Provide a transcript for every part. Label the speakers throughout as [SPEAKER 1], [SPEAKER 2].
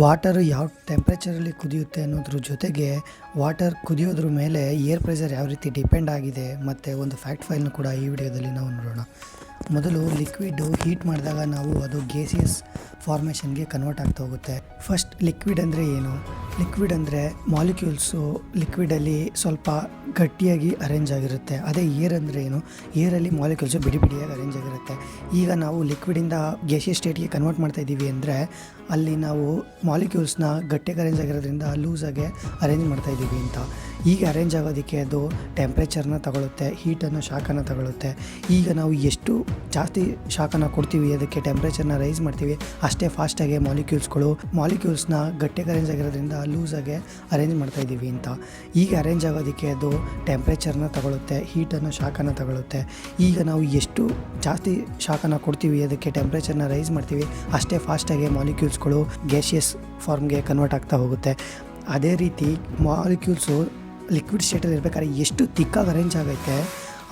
[SPEAKER 1] Water ಯಾವ ಟೆಂಪ್ರೇಚರಲ್ಲಿ ಕುದಿಯುತ್ತೆ ಅನ್ನೋದ್ರ ಜೊತೆಗೆ ವಾಟರ್ ಕುದಿಯೋದ್ರ ಮೇಲೆ ಏರ್ ಪ್ರೆಷರ್ ಯಾವ ರೀತಿ ಡಿಪೆಂಡ್ ಆಗಿದೆ ಮತ್ತು ಒಂದು ಫ್ಯಾಕ್ಟ್ ಫೈಲ್ನ ಕೂಡ ಈ ವಿಡಿಯೋದಲ್ಲಿ ನಾವು ನೋಡೋಣ. ಮೊದಲು ಲಿಕ್ವಿಡ್ ಹೀಟ್ ಮಾಡಿದಾಗ ನಾವು ಅದು ಗ್ಯಾಸಿಯಸ್ ಫಾರ್ಮೇಷನ್ಗೆ ಕನ್ವರ್ಟ್ ಆಗ್ತಾ ಹೋಗುತ್ತೆ. ಫಸ್ಟ್ ಲಿಕ್ವಿಡ್ ಅಂದರೆ ಏನು? ಲಿಕ್ವಿಡ್ ಅಂದರೆ ಮಾಲಿಕ್ಯೂಲ್ಸು ಲಿಕ್ವಿಡಲ್ಲಿ ಸ್ವಲ್ಪ ಗಟ್ಟಿಯಾಗಿ ಅರೇಂಜ್ ಆಗಿರುತ್ತೆ. ಅದೇ ಏರ್ ಅಂದರೆ ಏನು? ಏರಲ್ಲಿ ಮಾಲಿಕ್ಯೂಲ್ಸು ಬಿಡಿ ಬಿಡಿಯಾಗಿ ಅರೇಂಜ್ ಆಗಿರುತ್ತೆ. ಈಗ ನಾವು ಲಿಕ್ವಿಡಿಂದ ಗ್ಯಾಸಿಯಸ್ ಸ್ಟೇಟ್ಗೆ ಕನ್ವರ್ಟ್ ಮಾಡ್ತಾ ಇದ್ದೀವಿ ಅಂದರೆ ಅಲ್ಲಿ ನಾವು ಮಾಲಿಕ್ಯೂಲ್ಸ್ನ ಗಟ್ಟಿಯಾಗಿ ಅರೇಂಜ್ ಆಗಿರೋದ್ರಿಂದ ಲೂಸಾಗೆ ಅರೇಂಜ್ ಮಾಡ್ತಾ ಇದ್ದೀವಿ ಅಂತ. ಈಗ ಅರೇಂಜ್ ಆಗೋದಕ್ಕೆ ಅದು ಟೆಂಪ್ರೇಚರ್ನ ತಗೊಳುತ್ತೆ, ಹೀಟನ್ನು ಶಾಖನ ತಗೊಳುತ್ತೆ. ಈಗ ನಾವು ಎಷ್ಟು ಜಾಸ್ತಿ ಶಾಖನ ಕೊಡ್ತೀವಿ, ಅದಕ್ಕೆ ಟೆಂಪ್ರೇಚರ್ನ ರೈಸ್ ಮಾಡ್ತೀವಿ, ಅಷ್ಟೇ ಫಾಸ್ಟಾಗಿ ಮಾಲಿಕ್ಯೂಲ್ಸ್ನ ಗಟ್ಟಿಯಾಗಿ ಅರೇಂಜ್ ಆಗಿರೋದ್ರಿಂದ ಲೂಸಾಗೆ ಅರೇಂಜ್ ಮಾಡ್ತಾ ಇದ್ದೀವಿ ಅಂತ. ಈಗ ಅರೇಂಜ್ ಆಗೋದಕ್ಕೆ ಅದು ಟೆಂಪ್ರೇಚರ್ನ ತಗೊಳುತ್ತೆ, ಹೀಟನ್ನು ಶಾಖನ ತಗೊಳುತ್ತೆ. ಈಗ ನಾವು ಎಷ್ಟು ಜಾಸ್ತಿ ಶಾಖನ ಕೊಡ್ತೀವಿ, ಅದಕ್ಕೆ ಟೆಂಪ್ರೇಚರ್ನ ರೈಸ್ ಮಾಡ್ತೀವಿ, ಅಷ್ಟೇ ಫಾಸ್ಟಾಗಿ ಮಾಲಿಕ್ಯೂಲ್ಸ್ಗಳು ಗ್ಯಾಸಿಯಸ್ ಫಾರ್ಮ್ಗೆ ಕನ್ವರ್ಟ್ ಆಗ್ತಾ ಹೋಗುತ್ತೆ. ಅದೇ ರೀತಿ ಮಾಲಿಕ್ಯೂಲ್ಸು ಲಿಕ್ವಿಡ್ ಸ್ಟೇಟಲ್ಲಿ ಇರಬೇಕಾದ್ರೆ ಎಷ್ಟು ತಿಕ್ಕಾಗಿ ಅರೇಂಜ್ ಆಗೈತೆ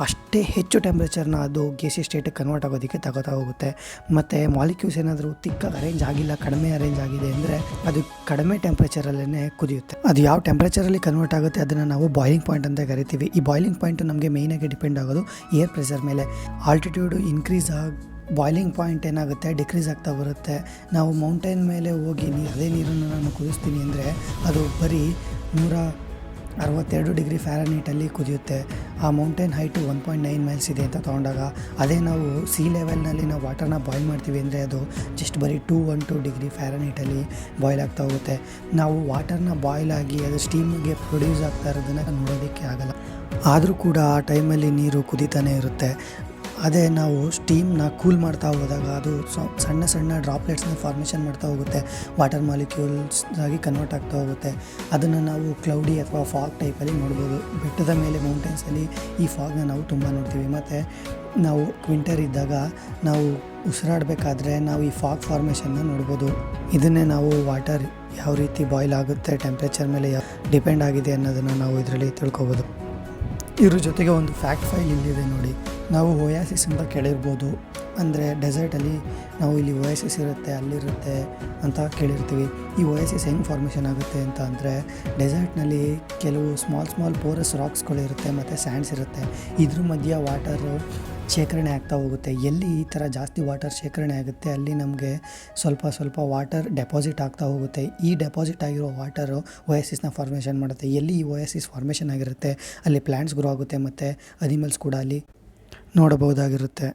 [SPEAKER 1] ಅಷ್ಟೇ ಹೆಚ್ಚು ಟೆಂಪ್ರೇಚರ್ನ ಅದು ಗ್ಯಾಸಿಯಸ್ ಸ್ಟೇಟಿಗೆ ಕನ್ವರ್ಟ್ ಆಗೋದಕ್ಕೆ ತಗೋತಾ ಹೋಗುತ್ತೆ. ಮತ್ತು ಮಾಲಿಕ್ಯೂಲ್ಸ್ ಏನಾದರೂ ತಿಕ್ಕಾಗಿ ಅರೇಂಜ್ ಆಗಿಲ್ಲ, ಕಡಿಮೆ ಅರೇಂಜ್ ಆಗಿದೆ ಅಂದರೆ ಅದು ಕಡಿಮೆ ಟೆಂಪ್ರೇಚರಲ್ಲೇ ಕುದಿಯುತ್ತೆ. ಅದು ಯಾವ ಟೆಂಪ್ರೇಚರಲ್ಲಿ ಕನ್ವರ್ಟ್ ಆಗುತ್ತೆ ಅದನ್ನು ನಾವು ಬಾಯ್ಲಿಂಗ್ ಪಾಯಿಂಟ್ ಅಂತ ಕರಿತೀವಿ. ಈ ಬಾಯ್ಲಿಂಗ್ ಪಾಯಿಂಟು ನಮಗೆ ಮೇಯ್ನಾಗಿ ಡಿಪೆಂಡ್ ಆಗೋದು ಏರ್ ಪ್ರೆಷರ್ ಮೇಲೆ. ಆಲ್ಟಿಟ್ಯೂಡು ಇನ್ಕ್ರೀಸ್ ಬಾಯ್ಲಿಂಗ್ ಪಾಯಿಂಟ್ ಏನಾಗುತ್ತೆ ಡಿಕ್ರೀಸ್ ಆಗ್ತಾ ಬರುತ್ತೆ. ನಾವು ಮೌಂಟೇನ್ ಮೇಲೆ ಹೋಗಿ ಅದೇ ನೀರನ್ನು ನಾನು ಕುದಿಸ್ತೀನಿ ಅಂದರೆ ಅದು ಬರೀ 162 ಡಿಗ್ರಿ ಫ್ಯಾರನೀಟಲ್ಲಿ ಕುದಿಯುತ್ತೆ. ಆ ಮೌಂಟೇನ್ ಹೈಟು 1.9 ಮೈಲ್ಸ್ ಇದೆ ಅಂತ ತೊಗೊಂಡಾಗ ಅದೇ ನಾವು ಸಿ ಲೆವೆಲ್ನಲ್ಲಿ ನಾವು ವಾಟರ್ನ ಬಾಯ್ಲ್ ಮಾಡ್ತೀವಿ ಅಂದರೆ ಅದು ಜಸ್ಟ್ ಬರೀ 212 ಡಿಗ್ರಿ ಫ್ಯಾರನೀಟಲ್ಲಿ ಬಾಯ್ಲ್ ಆಗ್ತಾ ಹೋಗುತ್ತೆ. ನಾವು ವಾಟರ್ನ ಬಾಯ್ಲ್ ಆಗಿ ಅದು ಸ್ಟೀಮಿಗೆ ಪ್ರೊಡ್ಯೂಸ್ ಆಗ್ತಾ ಇರೋದನ್ನು ನೋಡೋದಕ್ಕೆ ಆಗಲ್ಲ. ಆದರೂ ಕೂಡ ಆ ಟೈಮಲ್ಲಿ ನೀರು ಕುದೀತಾನೆ ಇರುತ್ತೆ. ಅದೇ ನಾವು ಸ್ಟೀಮ್ನ ಕೂಲ್ ಮಾಡ್ತಾ ಹೋದಾಗ ಅದು ಸಣ್ಣ ಸಣ್ಣ ಡ್ರಾಪ್ಲೆಟ್ಸ್ನ ಫಾರ್ಮೇಷನ್ ಮಾಡ್ತಾ ಹೋಗುತ್ತೆ, ವಾಟರ್ ಮಾಲಿಕ್ಯೂಲ್ಸ್ ಆಗಿ ಕನ್ವರ್ಟ್ ಆಗ್ತಾ ಹೋಗುತ್ತೆ. ಅದನ್ನು ನಾವು ಕ್ಲೌಡಿ ಅಥವಾ ಫಾಗ್ ಟೈಪಲ್ಲಿ ನೋಡ್ಬೋದು. ಬೆಟ್ಟದ ಮೇಲೆ ಮೌಂಟೇನ್ಸಲ್ಲಿ ಈ ಫಾಗ್ನ ನಾವು ತುಂಬ ನೋಡ್ತೀವಿ. ಮತ್ತು ನಾವು ವಿಂಟರ್ ಇದ್ದಾಗ ನಾವು ಉಸಿರಾಡಬೇಕಾದ್ರೆ ನಾವು ಈ ಫಾಗ್ ಫಾರ್ಮೇಷನ್ನ ನೋಡ್ಬೋದು. ಇದನ್ನೇ ನಾವು ವಾಟರ್ ಯಾವ ರೀತಿ ಬಾಯ್ಲ್ ಆಗುತ್ತೆ ಟೆಂಪ್ರೇಚರ್ ಮೇಲೆ ಡಿಪೆಂಡ್ ಆಗಿದೆ ಅನ್ನೋದನ್ನು ನಾವು ಇದರಲ್ಲಿ ತಿಳ್ಕೊಬೋದು. ಇದ್ರ ಜೊತೆಗೆ ಒಂದು ಫ್ಯಾಕ್ಟ್ ಫೈಲ್ ಇಲ್ಲಿದೆ ನೋಡಿ. ನಾವು ಒಯಾಸಿಸ್ ಅಂತ ಕೇಳಿರ್ಬೋದು, ಅಂದರೆ ಡೆಸರ್ಟಲ್ಲಿ ನಾವು ಇಲ್ಲಿ ಒಯಾಸಿಸ್ ಇರುತ್ತೆ ಅಲ್ಲಿರುತ್ತೆ ಅಂತ ಕೇಳಿರ್ತೀವಿ. ಈ ಒಯಾಸಿಸ್ ಹೆಂಗೆ ಫಾರ್ಮೇಷನ್ ಆಗುತ್ತೆ ಅಂತ ಅಂದರೆ ಡೆಸರ್ಟ್ನಲ್ಲಿ ಕೆಲವು ಸ್ಮಾಲ್ ಪೋರಸ್ ರಾಕ್ಸ್ಗಳಿರುತ್ತೆ ಮತ್ತು ಸ್ಯಾಂಡ್ಸ್ ಇರುತ್ತೆ. ಇದ್ರ ಮಧ್ಯೆ ವಾಟರು ಶೇಖರಣೆ ಆಗ್ತಾ ಹೋಗುತ್ತೆ. ಎಲ್ಲಿ ಈ ಥರ ಜಾಸ್ತಿ ವಾಟರ್ ಶೇಖರಣೆ ಆಗುತ್ತೆ ಅಲ್ಲಿ ನಮಗೆ ಸ್ವಲ್ಪ ವಾಟರ್ ಡೆಪಾಸಿಟ್ ಆಗ್ತಾ ಹೋಗುತ್ತೆ. ಈ ಡೆಪಾಸಿಟ್ ಆಗಿರೋ ವಾಟರು ಒಯಾಸಿಸ್ನ ಫಾರ್ಮೇಷನ್ ಮಾಡುತ್ತೆ. ಎಲ್ಲಿ ಈ ಒಯಾಸಿಸ್ ಫಾರ್ಮೇಷನ್ ಆಗಿರುತ್ತೆ ಅಲ್ಲಿ ಪ್ಲ್ಯಾಂಟ್ಸ್ ಗ್ರೋ ಆಗುತ್ತೆ ಮತ್ತು ಅನಿಮಲ್ಸ್ ಕೂಡ ಅಲ್ಲಿ ನೋಡಬಹುದಾಗಿರುತ್ತೆ.